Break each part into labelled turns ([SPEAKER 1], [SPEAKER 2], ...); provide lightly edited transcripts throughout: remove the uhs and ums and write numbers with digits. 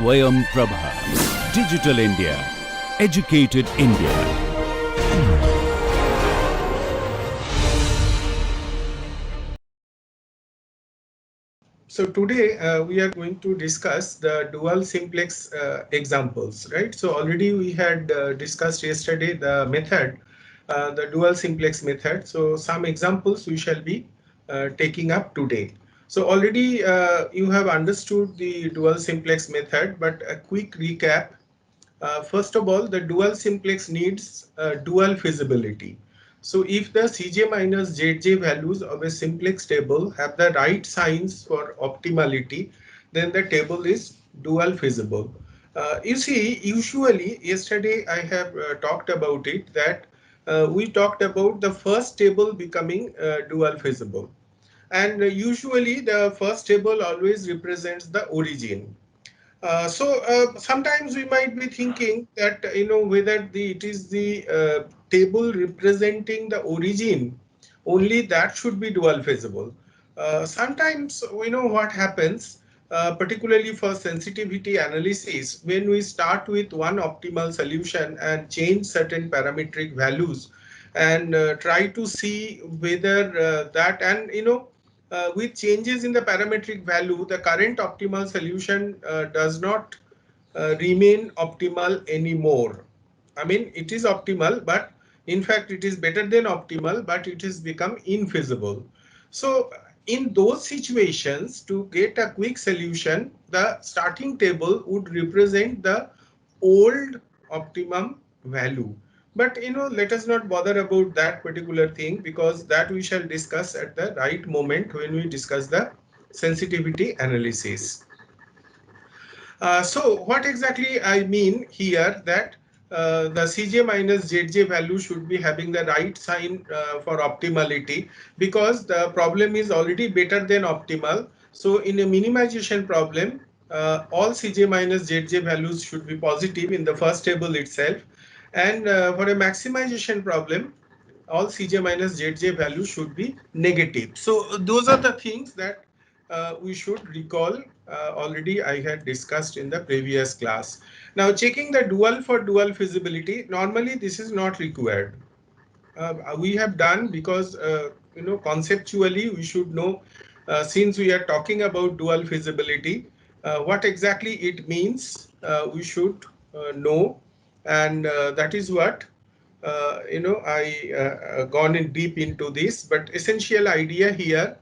[SPEAKER 1] Swayam Prabha. Digital India. Educated India.
[SPEAKER 2] So today we are going to discuss the dual simplex examples, right? So already we had discussed yesterday the method, the dual simplex method. So some examples we shall be taking up today. So already you have understood the dual simplex method, but a quick recap. First of all, the dual simplex needs dual feasibility. So if the Cj minus Zj values of a simplex table have the right signs for optimality, then the table is dual feasible. You see, usually yesterday I have talked about it that we talked about the first table becoming dual feasible. And usually the first table always represents the origin. Sometimes we might be thinking that whether it is the table representing the origin only that should be dual feasible. Sometimes we know what happens, particularly for sensitivity analysis, when we start with one optimal solution and change certain parametric values and try to see whether that and with changes in the parametric value, the current optimal solution does not remain optimal anymore. I mean, it is optimal, but in fact, it is better than optimal, but it has become infeasible. So, in those situations, to get a quick solution, the starting table would represent the old optimum value. But let us not bother about that particular thing because that we shall discuss at the right moment when we discuss the sensitivity analysis. So what exactly I mean here that the Cj minus Zj value should be having the right sign for optimality because the problem is already better than optimal. So in a minimization problem, all Cj minus Zj values should be positive in the first table itself. And for a maximization problem, all Cj minus Zj values should be negative. So those are the things that we should recall. Already I had discussed in the previous class. Now checking the dual for dual feasibility, normally this is not required. We have done because conceptually we should know, since we are talking about dual feasibility, what exactly it means we should know, and that is what I gone in deep into this. But essential idea here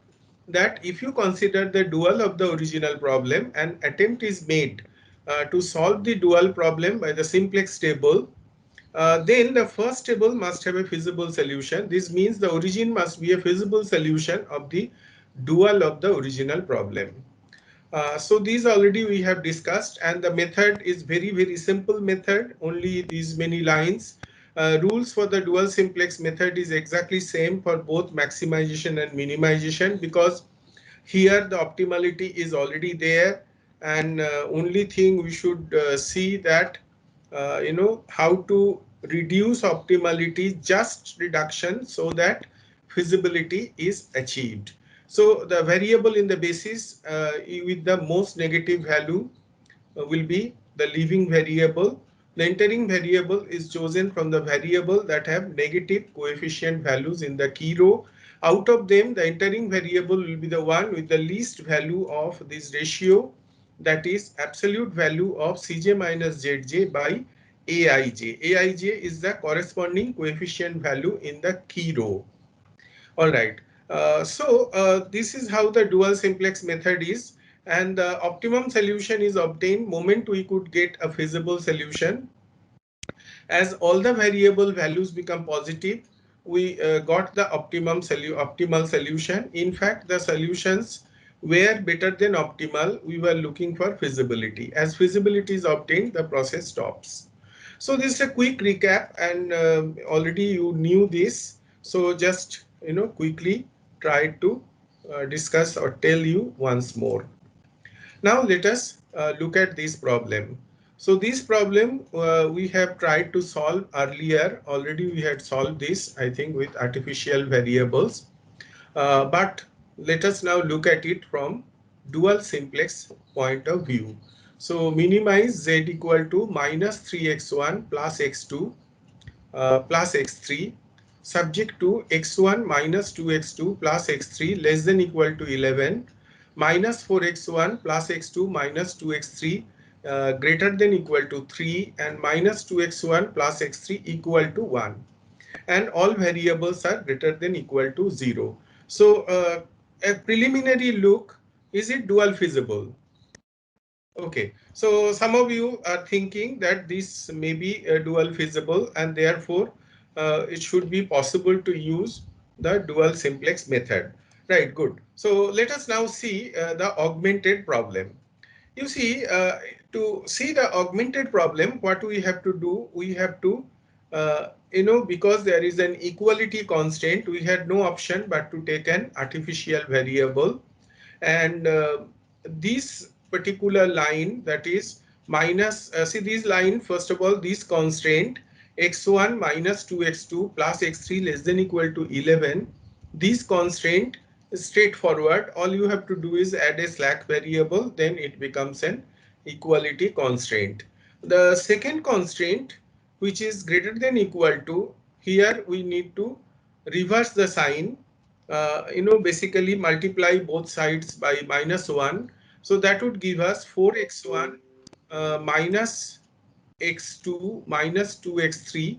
[SPEAKER 2] that if you consider the dual of the original problem, an attempt is made to solve the dual problem by the simplex table, then the first table must have a feasible solution. This means the origin must be a feasible solution of the dual of the original problem. So these already we have discussed, and the method is very simple method, only these many lines. Rules for the dual simplex method is exactly same for both maximization and minimization because here the optimality is already there, and only thing we should see that how to reduce optimality, just reduction, so that feasibility is achieved. So the variable in the basis with the most negative value will be the leaving variable. The entering variable is chosen from the variable that have negative coefficient values in the key row. Out of them, the entering variable will be the one with the least value of this ratio, that is absolute value of Cj minus Zj by Aij. Aij is the corresponding coefficient value in the key row. All right. This is how the dual simplex method is, and the optimum solution is obtained moment we could get a feasible solution. As all the variable values become positive, we got the optimal solution. In fact, the solutions were better than optimal. We were looking for feasibility. As feasibility is obtained, the process stops. So this is a quick recap, and already you knew this. So just quickly try to discuss or tell you once more. Now let us look at this problem. So this problem we have tried to solve earlier. Already we had solved this, I think, with artificial variables. But let us now look at it from dual simplex point of view. So minimize z equal to minus 3x1 plus x2 plus x3 subject to x1 minus 2x2 plus x3 less than equal to 11 minus 4x1 plus x2 minus 2x3 greater than equal to 3 and minus 2x1 plus x3 equal to 1, and all variables are greater than equal to 0. So a preliminary look, is it dual feasible? Okay, so some of you are thinking that this may be dual feasible and therefore it should be possible to use the dual simplex method. Right, good. So let us now see the augmented problem. You see, to see the augmented problem, what we have to do, we have to, because there is an equality constraint, we had no option but to take an artificial variable, and this particular line, that is minus see this line, first of all this constraint x1 minus 2x2 plus x3 less than equal to 11, this constraint is straightforward. All you have to do is add a slack variable, then it becomes an equality constraint. The second constraint, which is greater than equal to, here we need to reverse the sign, basically multiply both sides by minus 1. So that would give us 4x1 minus x2 minus 2x3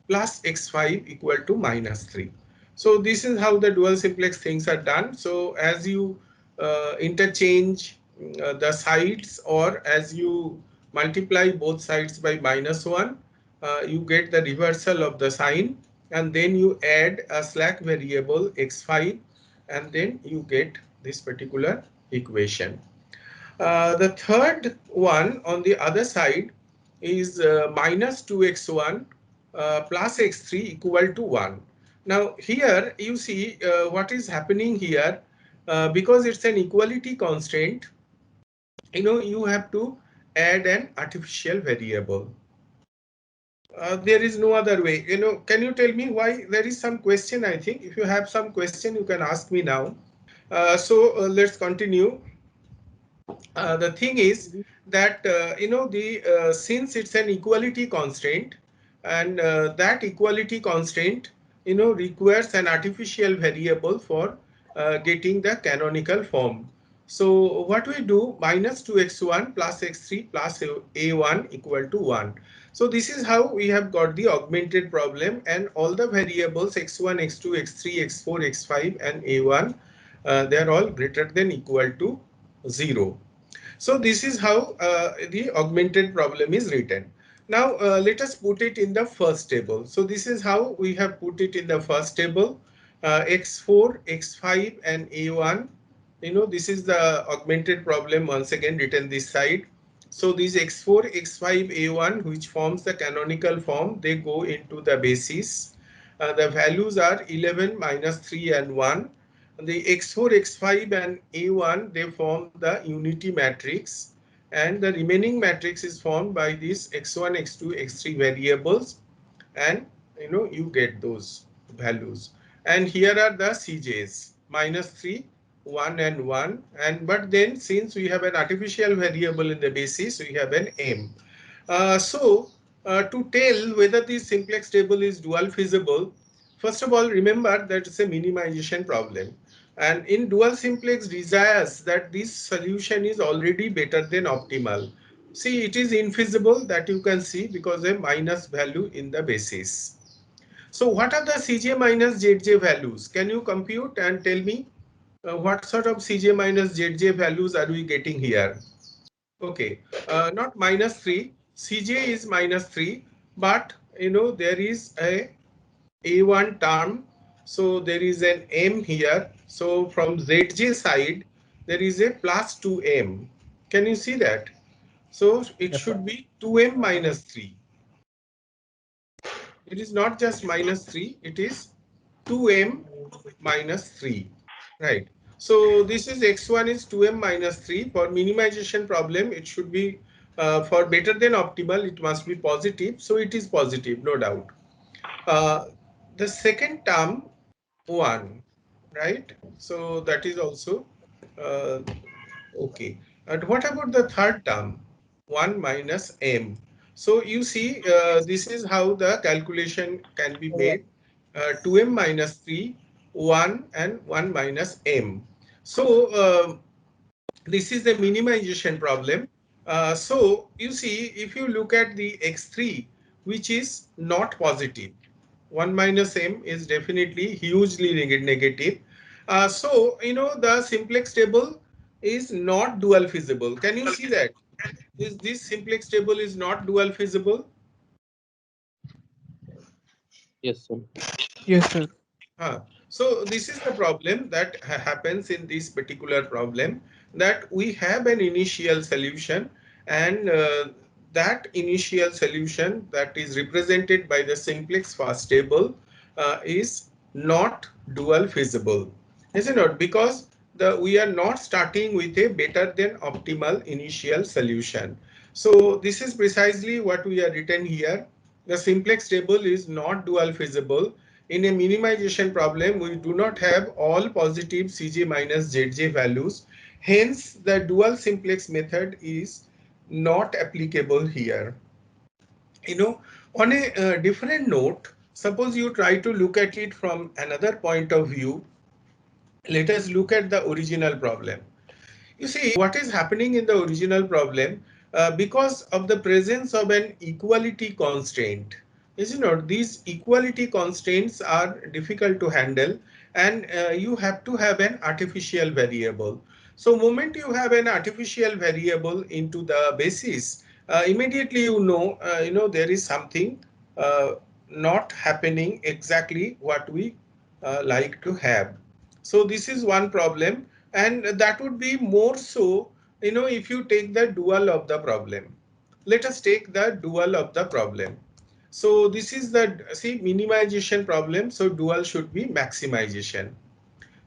[SPEAKER 2] plus x5 equal to minus 3. So this is how the dual simplex things are done. So as you interchange the sides, or as you multiply both sides by minus 1, you get the reversal of the sign, and then you add a slack variable x5, and then you get this particular equation. The third one on the other side is minus 2x1 plus x3 equal to 1. Now here you see what is happening here, because it's an equality constraint, you have to add an artificial variable. There is no other way. Can you tell me why? There is some question, I think. If you have some question, you can ask me now. So let's continue. The thing is that the since it's an equality constraint, and that equality constraint requires an artificial variable for getting the canonical form. So what we do, minus 2x1 plus x3 plus a1 equal to 1. So this is how we have got the augmented problem, and all the variables x1, x2, x3, x4, x5 and a1, they are all greater than equal to 0. So this is how the augmented problem is written. Now let us put it in the first table. So this is how we have put it in the first table. X4, X5 and A1. This is the augmented problem once again written this side. So these X4, X5, A1, which forms the canonical form, they go into the basis. The values are 11, minus 3 and 1. The x4, x5 and a1, they form the unity matrix, and the remaining matrix is formed by these x1, x2, x3 variables, and you get those values. And here are the cj's, minus 3, 1 and 1, and but then since we have an artificial variable in the basis, we have an m. To tell whether this simplex table is dual feasible, first of all, remember that it's a minimization problem. And in dual simplex desires that this solution is already better than optimal. See, it is infeasible, that you can see, because a minus value in the basis. So what are the Cj minus Zj values? Can you compute and tell me what sort of Cj minus Zj values are we getting here? Okay, not minus 3. Cj is minus 3, but there is a1 term, so there is an m here. So from Zj side, there is a plus 2m. Can you see that? So it
[SPEAKER 3] Yes, sir.
[SPEAKER 2] should be 2m minus 3. It is not just minus 3, it is 2m minus 3, right? So this is x1 is 2m minus 3. For minimization problem, it should be for better than optimal, it must be positive. So it is positive, no doubt. Uh, the second term, 1, right? So that is also uh, okay. And what about the third term? 1 minus m. So you see, this is how the calculation can be made. 2m minus 3, 1 and 1 minus m. So this is the minimization problem. So you see, if you look at the x3, which is not positive, 1 minus m is definitely hugely negative. So, the simplex table is not dual feasible. Can you see that? This simplex table is not dual feasible?
[SPEAKER 3] Yes, sir.
[SPEAKER 4] Yes, sir.
[SPEAKER 2] So this is the problem that happens in this particular problem, that we have an initial solution, and that initial solution that is represented by the simplex fast table is not dual feasible, is it not? Because we are not starting with a better than optimal initial solution. So this is precisely what we are written here. The simplex table is not dual feasible. In a minimization problem, we do not have all positive Cj minus Zj values. Hence, the dual simplex method is not applicable here. You know, on a different note, suppose you try to look at it from another point of view. Let us look at the original problem. You see, what is happening in the original problem, because of the presence of an equality constraint, is it not? These equality constraints are difficult to handle, and you have to have an artificial variable. So, moment you have an artificial variable into the basis, immediately there is something uh, not happening exactly what we like to have. So this is one problem, and that would be more so, if you take the dual of the problem. Let us take the dual of the problem. So this is the, see, minimization problem. So dual should be maximization.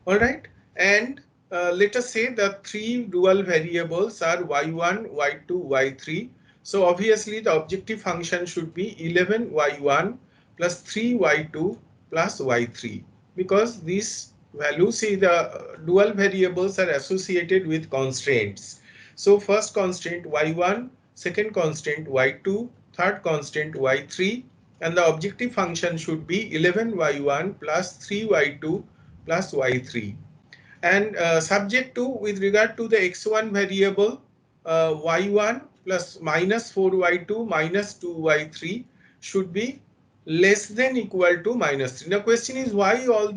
[SPEAKER 2] All right. And let us say the three dual variables are y1, y2, y3. So obviously the objective function should be 11y1 plus 3y2 plus y3, because these values, see, the dual variables are associated with constraints. So first constraint y1, second constraint y2, third constraint y3, and the objective function should be 11y1 plus 3y2 plus y3, and subject to, with regard to the x1 variable, y1 plus minus 4y2 minus 2y3 should be less than equal to minus 3. Now question is, why all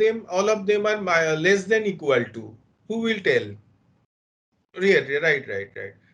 [SPEAKER 2] of them are less than equal to? Who will tell? Right.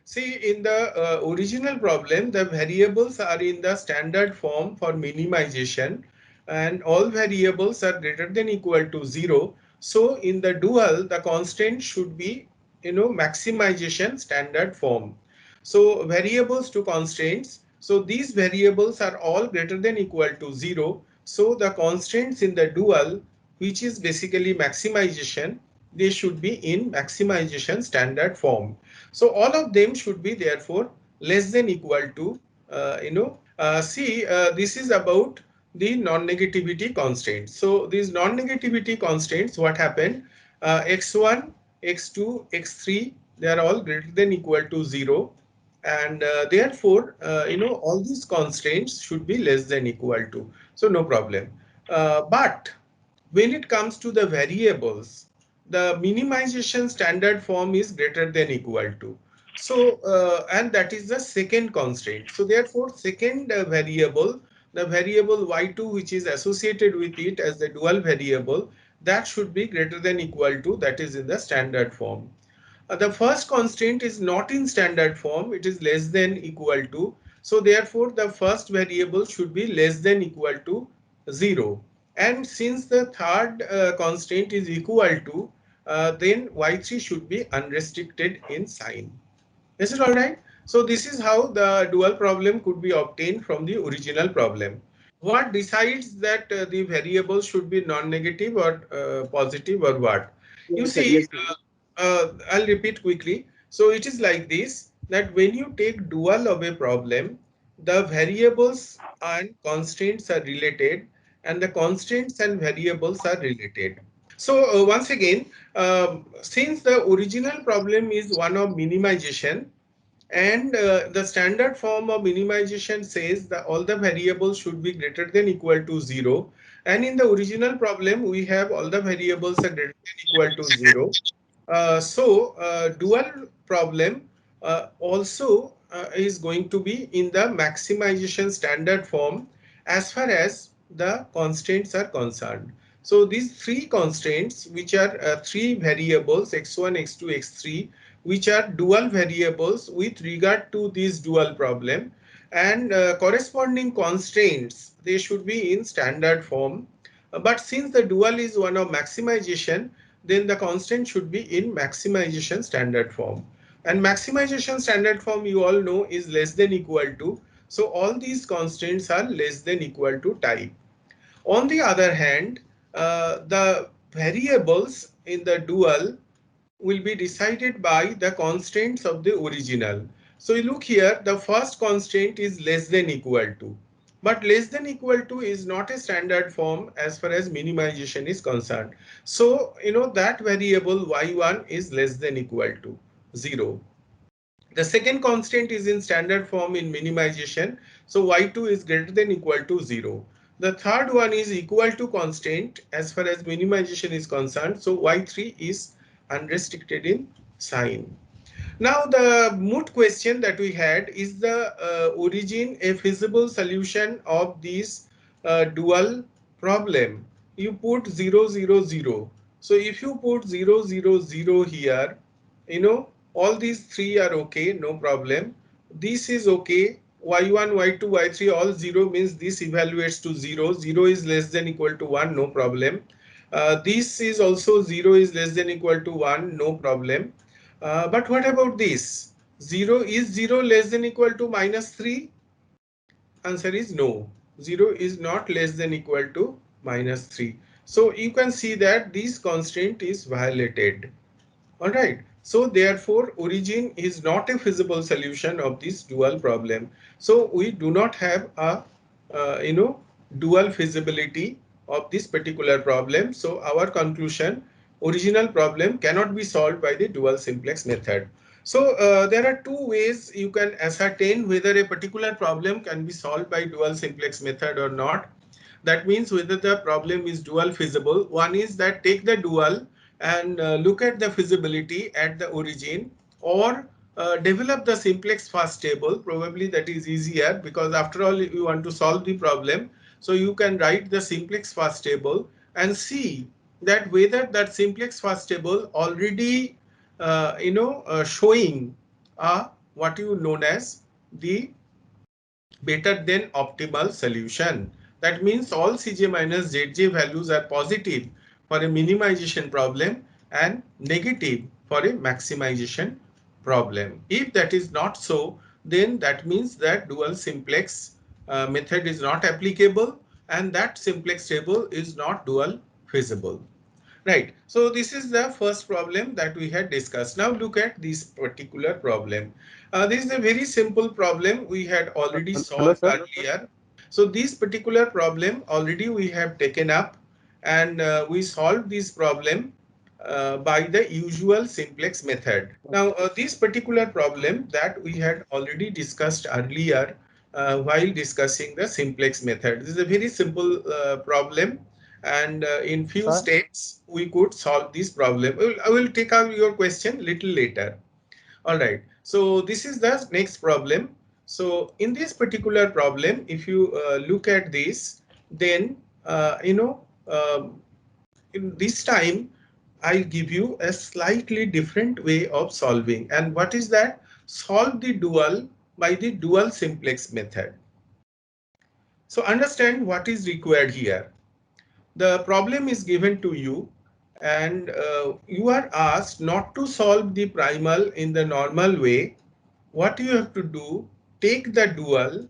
[SPEAKER 2] See, in the original problem, the variables are in the standard form for minimization, and all variables are greater than equal to 0. So in the dual, the constant should be, maximization standard form. So variables to constraints. So these variables are all greater than equal to 0. So the constraints in the dual, which is basically maximization, they should be in maximization standard form. So all of them should be therefore less than equal to, this is about the non-negativity constraints. So these non-negativity constraints, what happened? X1, X2, X3, they are all greater than equal to 0. And therefore, all these constraints should be less than equal to. So no problem. But when it comes to the variables, the minimization standard form is greater than equal to. So, and that is the second constraint. So therefore, second variable, the variable y2, which is associated with it as the dual variable, that should be greater than equal to, that is in the standard form. The first constraint is not in standard form, it is less than equal to. So therefore, the first variable should be less than equal to 0. And since the third constraint is equal to, then y3 should be unrestricted in sign. Is it all right? So this is how the dual problem could be obtained from the original problem. What decides that the variable should be non-negative or positive, or what? You
[SPEAKER 3] Yes, sir.
[SPEAKER 2] see,
[SPEAKER 3] Yes, sir.
[SPEAKER 2] I'll repeat quickly. So it is like this, that when you take dual of a problem, the variables and constraints are related, and the constraints and variables are related. So once again, since the original problem is one of minimization, And the standard form of minimization says that all the variables should be greater than equal to 0. And in the original problem, we have all the variables are greater than equal to 0. Dual problem also is going to be in the maximization standard form as far as the constraints are concerned. So these three constraints, which are three variables x1, x2, x3, which are dual variables with regard to this dual problem, and corresponding constraints, they should be in standard form. But since the dual is one of maximization, then the constant should be in maximization standard form. And maximization standard form, you all know, is less than equal to. So all these constraints are less than equal to type. On the other hand, the variables in the dual will be decided by the constraints of the original. So you look here, the first constraint is less than equal to. But less than equal to is not a standard form as far as minimization is concerned. So, that variable y1 is less than equal to 0. The second constant is in standard form in minimization. So y2 is greater than equal to 0. The third one is equal to constant as far as minimization is concerned. So y3 is unrestricted in sign. Now the moot question that we had is the origin a feasible solution of this dual problem. You put 0, 0, 0. So if you put 0, 0, 0 here, all these three are okay, no problem. This is okay. Y1, Y2, Y3 all 0 means this evaluates to 0. 0 is less than equal to 1, no problem. This is also 0 is less than equal to 1, no problem. But what about this? 0 is 0 less than equal to minus 3? Answer is no. 0 is not less than equal to minus 3. So you can see that this constraint is violated. All right. So therefore, origin is not a feasible solution of this dual problem. So we do not have a dual feasibility of this particular problem. So our conclusion, original problem cannot be solved by the dual simplex method. So there are two ways you can ascertain whether a particular problem can be solved by dual simplex method or not. That means whether the problem is dual feasible. One is that take the dual and look at the feasibility at the origin, or develop the simplex fast table. Probably that is easier because after all you want to solve the problem. So you can write the simplex fast table and see that whether that simplex fast table already showing what you known as the better than optimal solution. That means all Cj minus Zj values are positive for a minimization problem and negative for a maximization problem. If that is not so, then that means that dual simplex method is not applicable and that simplex table is not dual feasible. Right. So this is the first problem that we had discussed. Now look at this particular problem. This is a very simple problem we had already
[SPEAKER 3] Hello,
[SPEAKER 2] solved
[SPEAKER 3] sir.
[SPEAKER 2] earlier. So this particular problem already we have taken up, and we solved this problem by the usual simplex method. Now this particular problem that we had already discussed earlier while discussing the simplex method. This is a very simple problem, and in few
[SPEAKER 3] Sir,
[SPEAKER 2] steps we could solve this problem. I will take up your question little later. All right, so this is the next problem. So in this particular problem, if you look at this, then in this time I'll give you a slightly different way of solving. And what is that? Solve the dual by the dual simplex method. So understand what is required here. The problem is given to you, and you are asked not to solve the primal in the normal way. What you have to do, take the dual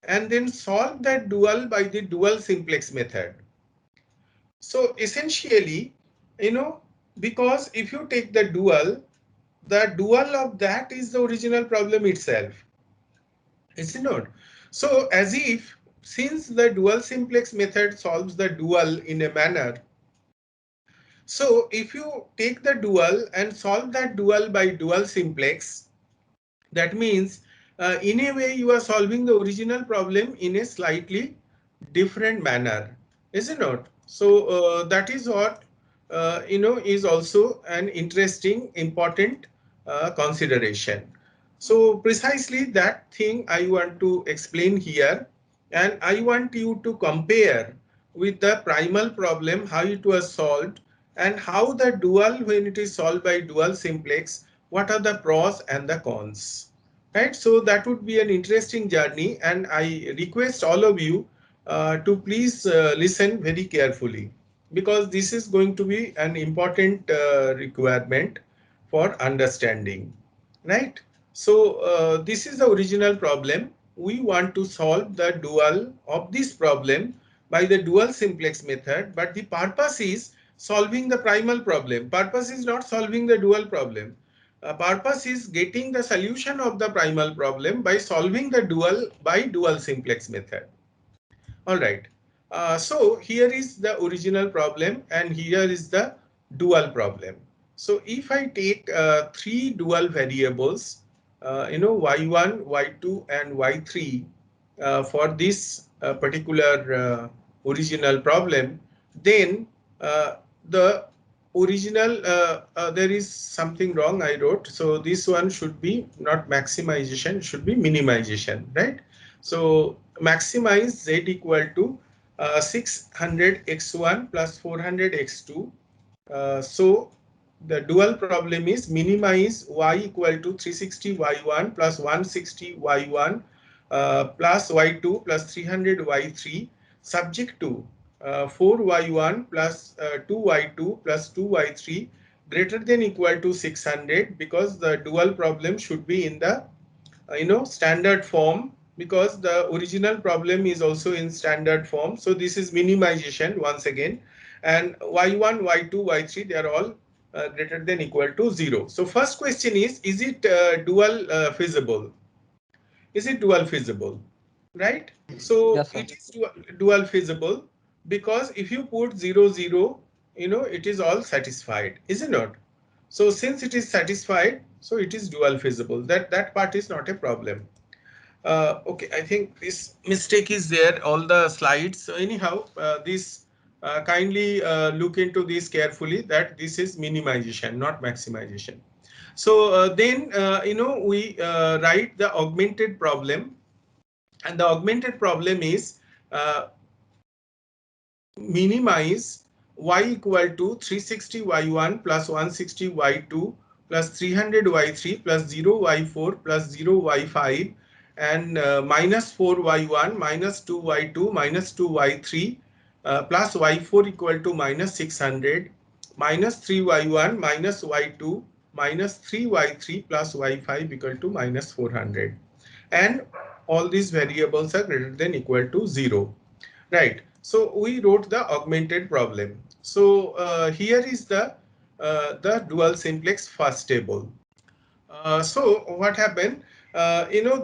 [SPEAKER 2] and then solve that dual by the dual simplex method. So essentially, because if you take the dual of that is the original problem itself. Is it not? So as if, since the dual simplex method solves the dual in a manner, so if you take the dual and solve that dual by dual simplex, That means in a way you are solving the original problem in a slightly different manner, is it not? So that is what is also an interesting, important consideration. So precisely that thing I want to explain here, and I want you to compare with the primal problem how it was solved and how the dual, when it is solved by dual simplex, what are the pros and the cons, right? So that would be an interesting journey, and I request all of you to please listen very carefully, because this is going to be an important requirement for understanding, right? So this is the original problem. We want to solve the dual of this problem by the dual simplex method, but the purpose is solving the primal problem. Purpose is not solving the dual problem. Purpose is getting the solution of the primal problem by solving the dual by dual simplex method. All right. So here is the original problem and here is the dual problem. So if I take three dual variables, y1, y2 and y3 for this particular original problem, then the original, there is something wrong I wrote. So this one should be not maximization, should be minimization, right? So maximize z equal to 600 x1 plus 400 x2. So the dual problem is minimize y equal to 360 y1 plus 160 y1 plus y2 plus 300 y3, subject to 4y1 plus 2y2 plus 2y3 greater than equal to 600, because the dual problem should be in the standard form, because the original problem is also in standard form. So this is minimization once again, and y1, y2, y3, they are all greater than equal to 0. So first question is it dual feasible? Is it dual feasible, right? So
[SPEAKER 3] Yes, sir.
[SPEAKER 2] it is dual feasible, because if you put 0 0, it is all satisfied, is it not? So since it is satisfied, so it is dual feasible. That part is not a problem. Okay, I think this mistake is there, all the slides. So anyhow, this kindly look into this carefully, that this is minimization, not maximization. So then, we write the augmented problem, and the augmented problem is uh, minimize y equal to 360 y1 plus 160 y2 plus 300 y3 plus 0 y4 plus 0 y5 and minus 4 y1 minus 2 y2 minus 2 y3 plus y4 equal to minus 600 minus 3 y1 minus y2 minus 3 y3 plus y5 equal to minus 400, and all these variables are greater than equal to 0. Right. So we wrote the augmented problem. So here is the dual simplex first table. So what happened?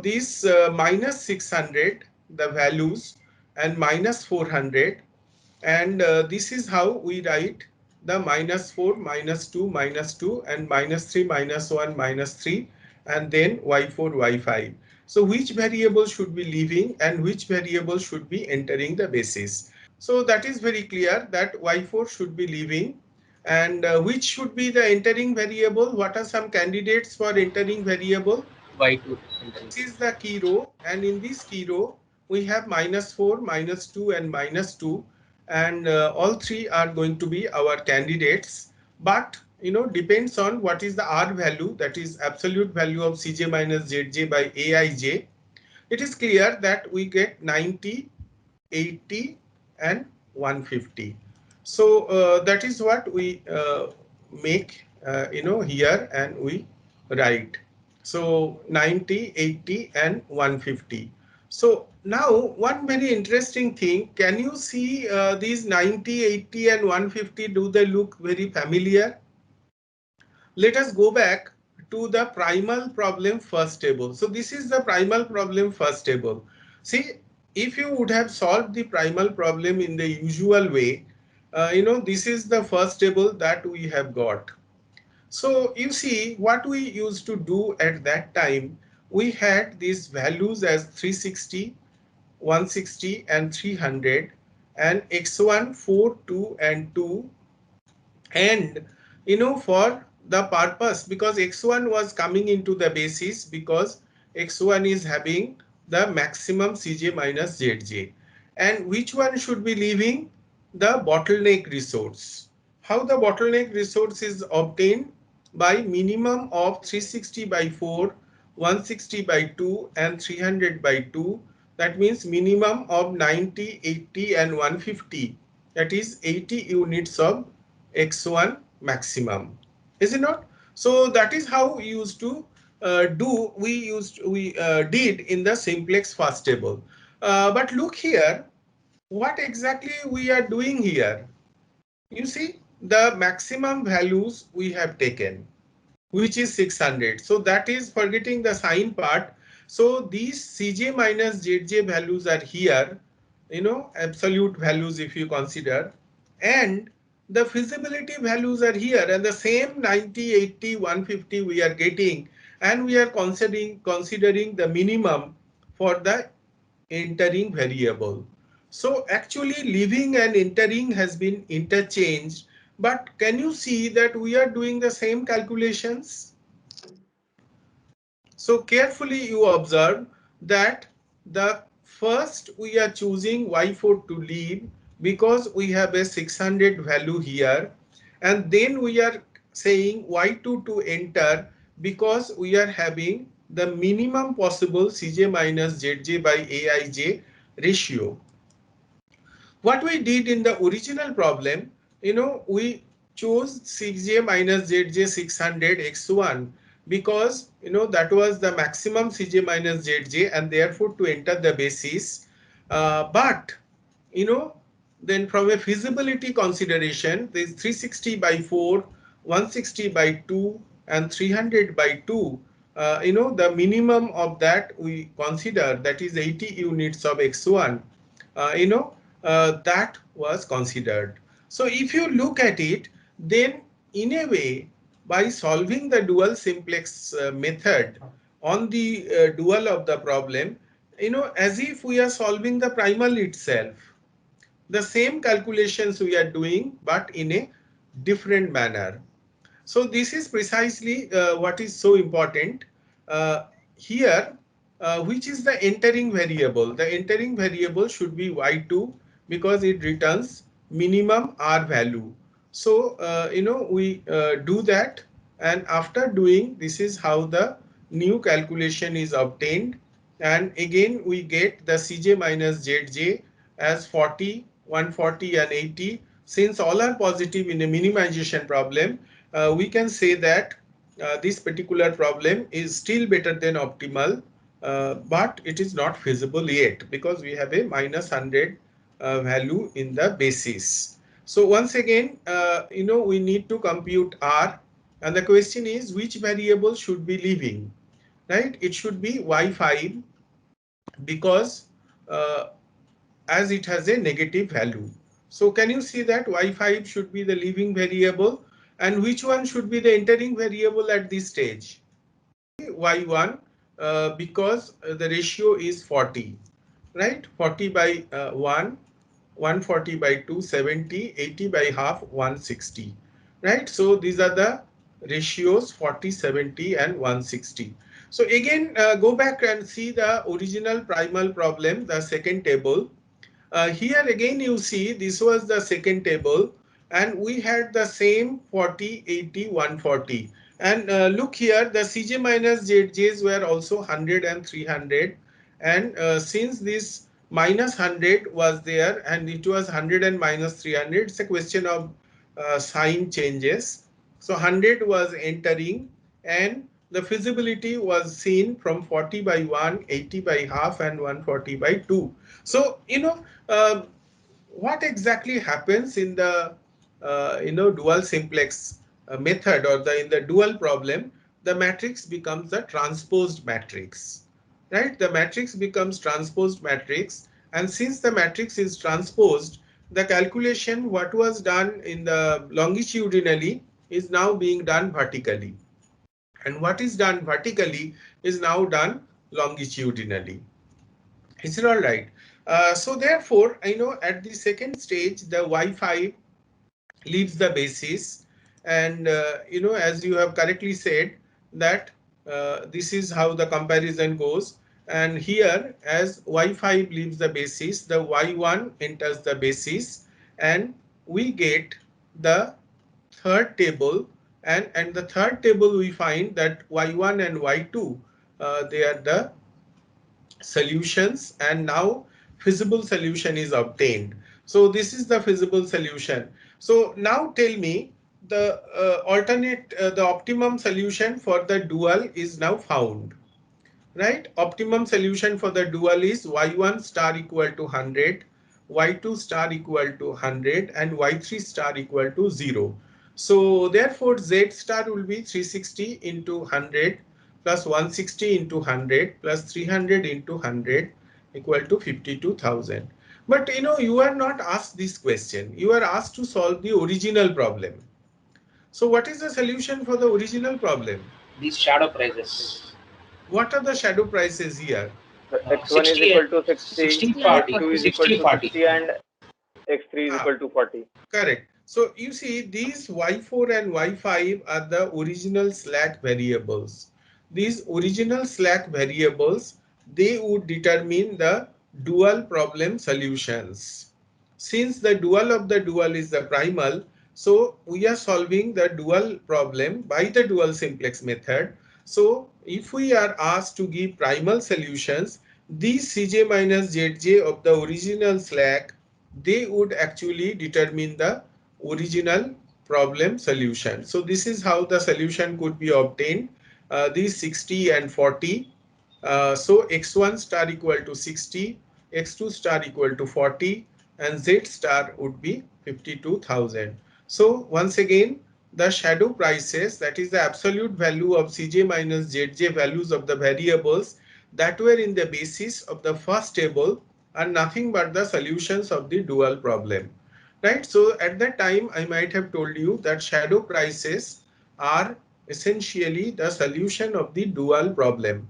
[SPEAKER 2] These minus 600, the values, and minus 400, and this is how we write the minus 4, minus 2, minus 2, and minus 3, minus 1, minus 3, and then y4, y5. So which variable should be leaving and which variable should be entering the basis? So that is very clear that y4 should be leaving, and which should be the entering variable? What are some candidates for entering variable?
[SPEAKER 3] Y2
[SPEAKER 2] This
[SPEAKER 3] entering.
[SPEAKER 2] is the key row, and in this key row we have minus 4, minus 2 and minus 2, and all three are going to be our candidates. But depends on what is the R value, that is absolute value of Cj minus Zj by Aij. It is clear that we get 90, 80 and 150. So that is what we make here, and we write. So 90, 80 and 150. So now one very interesting thing, can you see these 90, 80 and 150, do they look very familiar? Let us go back to the primal problem first table. So this is the primal problem first table. See, if you would have solved the primal problem in the usual way, this is the first table that we have got. So you see what we used to do at that time, we had these values as 360, 160 and 300, and x1, 4, 2 and 2. And for the purpose, because x1 was coming into the basis, because x1 is having the maximum Cj minus Zj, and which one should be leaving? The bottleneck resource. How the bottleneck resource is obtained? By minimum of 360 by 4, 160 by 2 and 300 by 2. That means minimum of 90, 80 and 150, that is 80 units of x1 maximum, is it not? So that is how we used to we did in the simplex fast table. But look here, what exactly we are doing here. You see, the maximum values we have taken, which is 600. So that is forgetting the sign part. So these Cj minus Zj values are here, absolute values if you consider, and the feasibility values are here, and the same 90, 80, 150 we are getting, and we are considering the minimum for the entering variable. So actually leaving and entering has been interchanged, but can you see that we are doing the same calculations? So carefully you observe that the first we are choosing y4 to leave because we have a 600 value here, and then we are saying y2 to enter because we are having the minimum possible Cj minus Zj by Aij ratio. What we did in the original problem, we chose Cj minus Zj 600 x1 because that was the maximum Cj minus Zj, and therefore to enter the basis. But you know then from a feasibility consideration, this 360 by 4, 160 by 2 and 300 by 2, the minimum of that we consider, that is 80 units of x1, that was considered. So if you look at it, then in a way, by solving the dual simplex method on the dual of the problem, as if we are solving the primal itself, the same calculations we are doing but in a different manner. So this is precisely what is so important uh, here, which is the entering variable. The entering variable should be y2 because it returns minimum r value. So we do that, and after doing this is how the new calculation is obtained, and again we get the Cj minus Zj as 40, 140 and 80. Since all are positive in a minimization problem, we can say that this particular problem is still better than optimal, but it is not feasible yet because we have a minus 100 value in the basis. So once again, we need to compute R, and the question is which variable should be leaving, right? It should be y5 because as it has a negative value. So can you see that y5 should be the leaving variable, and which one should be the entering variable at this stage? Y1, because the ratio is 40, right? 40 by 1, 140 by 2, 70, 80 by half, 160, right? So these are the ratios 40, 70 and 160. So again, go back and see the original primal problem, the second table. Here again you see this was the second table, and we had the same 40, 80, 140. And look here, the Cj minus Zj's were also 100 and 300. And since this minus 100 was there and it was 100 and minus 300, it's a question of sign changes. So 100 was entering, and the feasibility was seen from 40 by 1, 80 by half and 140 by 2. So, uh, what exactly happens in the dual simplex method, or in the dual problem? The matrix becomes the transposed matrix, right? The matrix becomes transposed matrix, and since the matrix is transposed, the calculation what was done in the longitudinally is now being done vertically. and what is done vertically is now done longitudinally. Is it all right? So therefore, I know at the second stage, the Y5 leaves the basis, and as you have correctly said that this is how the comparison goes. And here, as Y5 leaves the basis, the Y1 enters the basis, and we get the third table. And the third table, we find that Y1 and Y2, they are the solutions, and now feasible solution is obtained. So this is the feasible solution. So now tell me, the the optimum solution for the dual is now found, right? Optimum solution for the dual is y1 star equal to 100, y2 star equal to 100, and y3 star equal to 0. So therefore z star will be 360 into 100 plus 160 into 100 plus 300 into 100 equal to 52,000. But you are not asked this question. You are asked to solve the original problem. So what is the solution for the original problem?
[SPEAKER 3] These shadow prices.
[SPEAKER 2] What are the shadow prices here?
[SPEAKER 4] The x1 is
[SPEAKER 3] 60 and
[SPEAKER 4] equal to 60,
[SPEAKER 3] 60 40.
[SPEAKER 4] x2 is equal
[SPEAKER 3] 60
[SPEAKER 4] to
[SPEAKER 3] 40.
[SPEAKER 4] 60, and x3 is
[SPEAKER 2] Ah,
[SPEAKER 4] equal to 40.
[SPEAKER 2] correct. So you see, these y4 and y5 are the original slack variables. These original slack variables, they would determine the dual problem solutions. Since the dual of the dual is the primal, so we are solving the dual problem by the dual simplex method. So if we are asked to give primal solutions, these Cj minus Zj of the original slack, they would actually determine the original problem solution. So this is how the solution could be obtained. These 60 and 40. So x1 star equal to 60, x2 star equal to 40, and z star would be 52,000. So once again, the shadow prices, that is the absolute value of Cj minus Zj values of the variables that were in the basis of the first table, are nothing but the solutions of the dual problem. Right? So at that time, I might have told you that shadow prices are essentially the solution of the dual problem.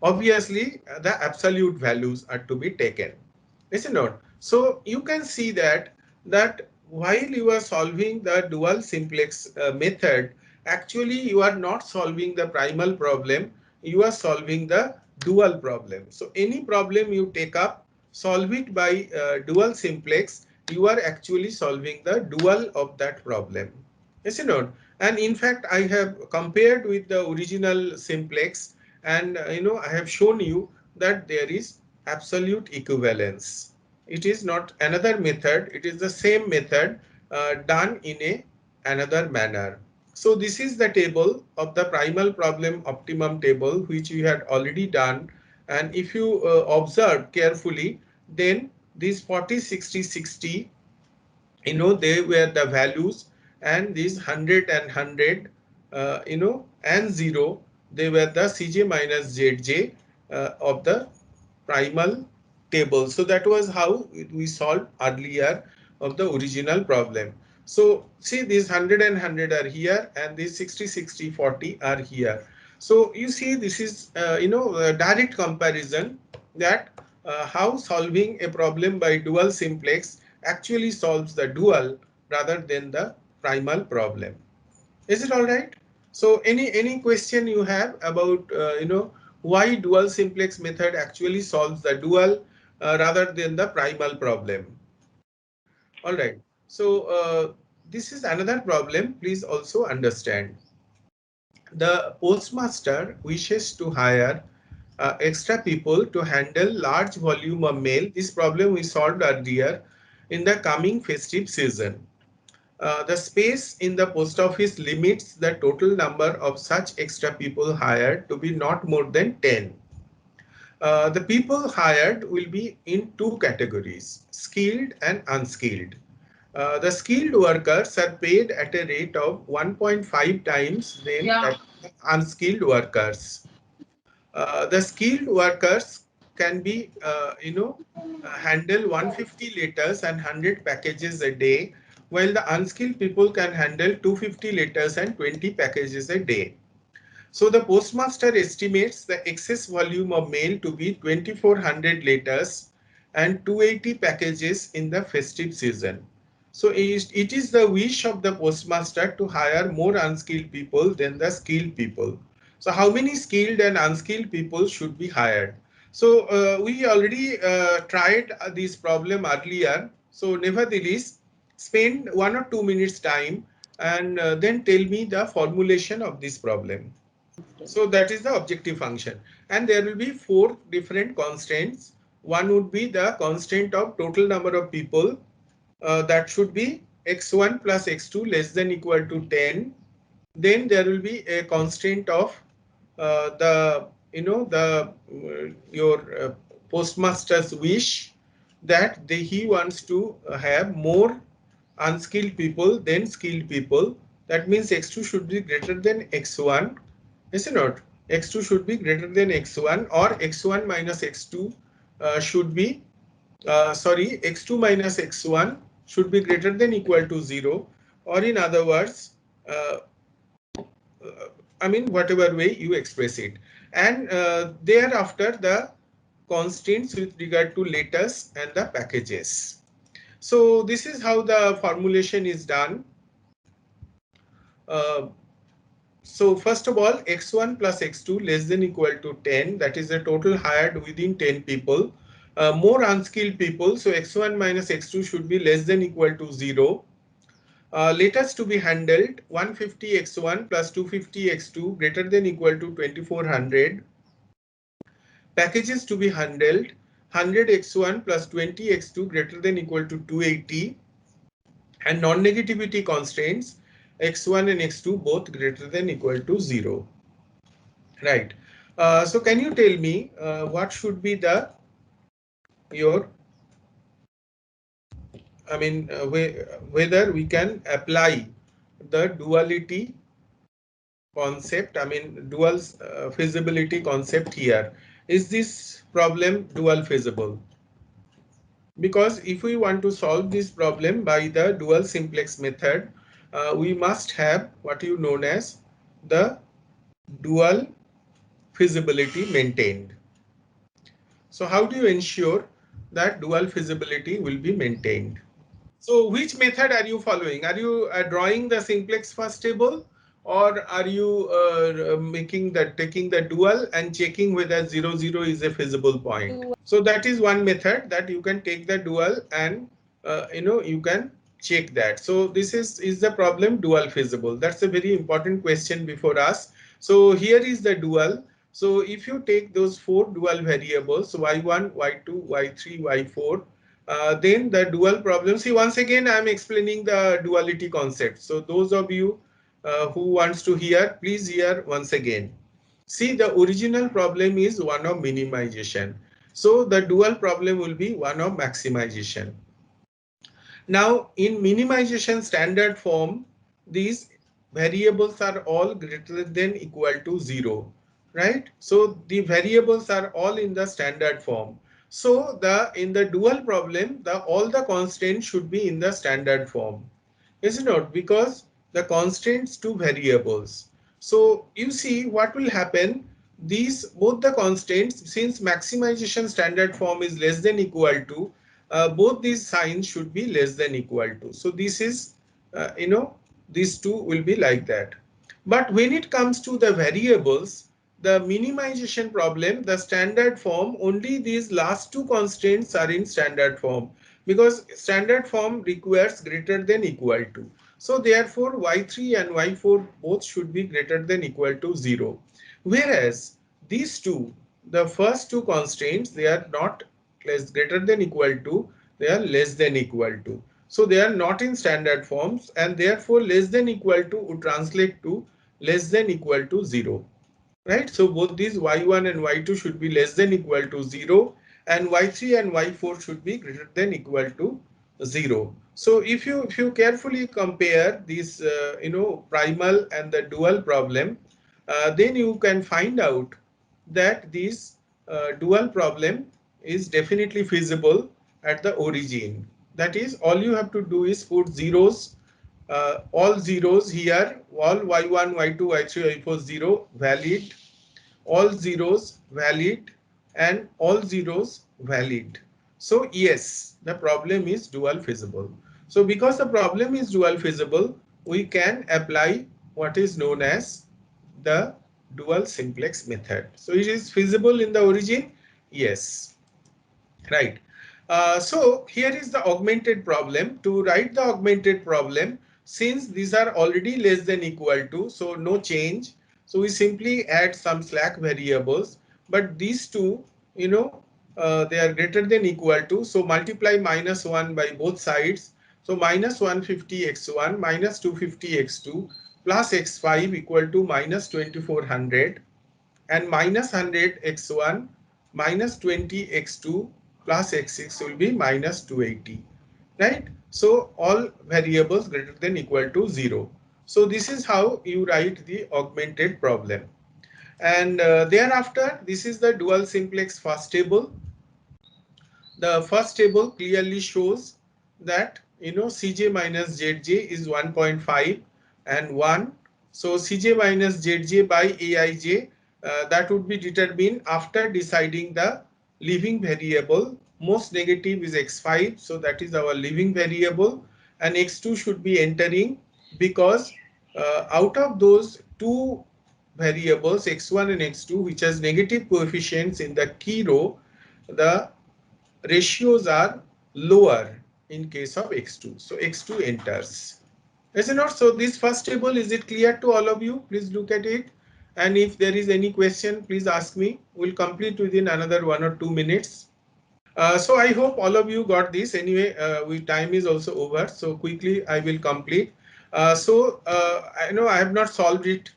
[SPEAKER 2] Obviously, the absolute values are to be taken. Is it not? So you can see that while you are solving the dual simplex method, actually you are not solving the primal problem, you are solving the dual problem. So any problem you take up, solve it by dual simplex, you are actually solving the dual of that problem. Is it not? And in fact, I have compared with the original simplex, and I have shown you that there is absolute equivalence. It is not another method, it is the same method done in another manner. So this is the table of the primal problem optimum table, which we had already done. And if you observe carefully, then these 40, 60, 60, they were the values, and these 100 and 100, and 0, they were the Cj minus Zj of the primal table. So that was how we solved earlier of the original problem. So see, these 100 and 100 are here, and these 60, 60, 40 are here. So you see, this is a direct comparison that how solving a problem by dual simplex actually solves the dual rather than the primal problem. Is it all right? So any question you have about why dual simplex method actually solves the dual rather than the primal problem? All right. So this is another problem. Please also understand. The postmaster wishes to hire extra people to handle large volume of mail. This problem we solved earlier in the coming festive season. The space in the post office limits the total number of such extra people hired to be not more than 10. The people hired will be in two categories, skilled and unskilled. The skilled workers are paid at a rate of 1.5 times than that unskilled workers. The skilled workers can be, handle 150 liters and 100 packages a day, while the unskilled people can handle 250 liters and 20 packages a day. So the postmaster estimates the excess volume of mail to be 2400 letters and 280 packages in the festive season. So it is the wish of the postmaster to hire more unskilled people than the skilled people. So how many skilled and unskilled people should be hired? So we already tried this problem earlier. So nevertheless, spend 1 or 2 minutes time and then tell me the formulation of this problem. So that is the objective function. And there will be four different constraints. One would be the constraint of total number of people. That should be x1 plus x2 less than equal to 10. Then there will be a constraint of the your postmaster's wish that he wants to have more unskilled people than skilled people. That means x2 should be greater than x1, is it not? X2 should be greater than x1, or x1 minus x2 should be sorry, x2 minus x1 should be greater than equal to 0, or in other words, uh, I mean, whatever way you express it. And thereafter, the constraints with regard to letters and the packages. So this is how the formulation is done. Uh, so first of all, x1 plus x2 less than equal to 10. That is the total hired within 10 people. More unskilled people. So x1 minus x2 should be less than equal to 0. Letters to be handled 150 x1 plus 250 x2 greater than equal to 2400. Packages to be handled 100 x1 plus 20 x2 greater than equal to 280. And non-negativity constraints x1 and x2 both greater than equal to 0. Right. So can you tell me what should be the your I mean whether we can apply the duality concept, I mean dual feasibility concept here. Is this problem dual feasible? Because if we want to solve this problem by the dual simplex method, we must have what you known as the dual feasibility maintained. So how do you ensure that dual feasibility will be maintained? So which method are you following? Are you drawing the simplex first table, or are you taking the dual and checking whether 0, 0 is a feasible point? So that is one method, that you can take the dual and you can check that. So this is the problem dual feasible? That's a very important question before us. So here is the dual. So if you take those four dual variables, y1, y2, y3, y4, then the dual problem. See, once again, I am explaining the duality concept. So those of you who wants to hear, please hear once again. See, the original problem is one of minimization. So the dual problem will be one of maximization. Now, in minimization standard form, these variables are all greater than equal to 0, right? So the variables are all in the standard form. So in the dual problem, all the constraints should be in the standard form, is it not? Because the constraints to variables. So you see what will happen. These both the constraints, since maximization standard form is less than equal to, both these signs should be less than equal to. So this is these two will be like that. But when it comes to the variables, the minimization problem, the standard form, only these last two constraints are in standard form, because standard form requires greater than equal to. So therefore y3 and y4 both should be greater than equal to 0. Whereas these two, the first two constraints, they are not greater than equal to, they are less than equal to. So they are not in standard forms, and therefore less than equal to would translate to less than equal to 0. Right? So both these y1 and y2 should be less than equal to 0, and y3 and y4 should be greater than equal to 0. So if you carefully compare this primal and the dual problem, then you can find out that this dual problem is definitely feasible at the origin. That is, all you have to do is put zeros all zeros here, all y1, y2, y3, y4 0 valid, all zeros valid, and all zeros valid. So yes, the problem is dual feasible. So because the problem is dual feasible, we can apply what is known as the dual simplex method. So it is feasible in the origin, yes, right. So here is the augmented problem. To write the augmented problem, since these are already less than equal to, so no change, so we simply add some slack variables, but these two, they are greater than equal to, so multiply -1 by both sides. So minus 150 x1 minus 250 x2 plus x5 equal to minus 2400, and minus 100 x1 minus 20 x2 plus x6 will be minus 280, right? So all variables greater than equal to 0. So this is how you write the augmented problem. And thereafter, this is the dual simplex first table. The first table clearly shows that Cj minus Zj is 1.5 and 1. So Cj minus Zj by Aij, that would be determined after deciding the leaving variable. Most negative is x5, so that is our leaving variable, and x2 should be entering, because out of those two variables x1 and x2 which has negative coefficients in the key row, the ratios are lower in case of x2. So x2 enters. Is it not? So this first table, is it clear to all of you? Please look at it. And if there is any question, please ask me. We'll complete within another 1 or 2 minutes. So I hope all of you got this. Anyway, time is also over. So quickly I will complete. I know I have not solved it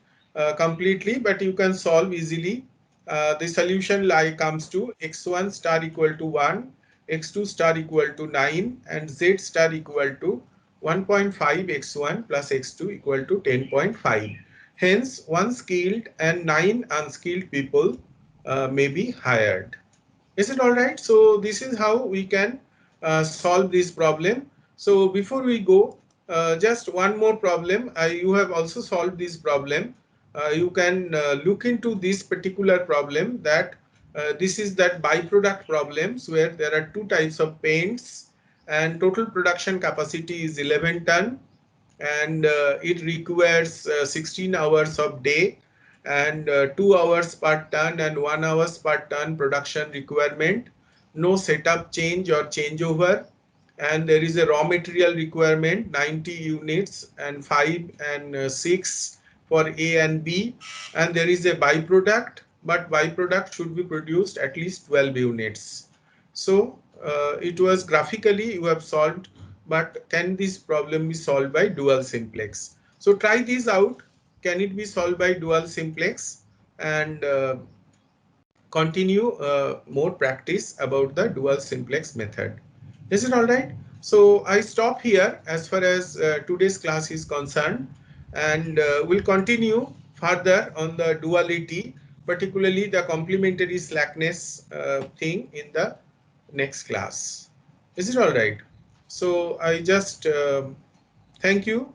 [SPEAKER 2] completely, but you can solve easily. The solution comes to x1 star equal to 1, x2 star equal to 9, and z star equal to 1.5 x1 plus x2 equal to 10.5. Hence, 1 skilled and 9 unskilled people may be hired. Is it all right? So this is how we can solve this problem. So before we go, just one more problem. You have also solved this problem. You can look into this particular problem, that this is that byproduct problems where there are two types of paints and total production capacity is 11 ton, and it requires 16 hours of day, and 2 hours per ton and 1 hours per ton production requirement, no setup change or changeover, and there is a raw material requirement 90 units and 5 and 6 for A and B, and there is a byproduct, but byproduct should be produced at least 12 units. So it was graphically you have solved, but can this problem be solved by dual simplex? So try this out. Can it be solved by dual simplex? And continue more practice about the dual simplex method. Is it all right? So I stop here as far as today's class is concerned, and we'll continue further on the duality, particularly the complementary slackness thing in the next class. Is it all right? So I just thank you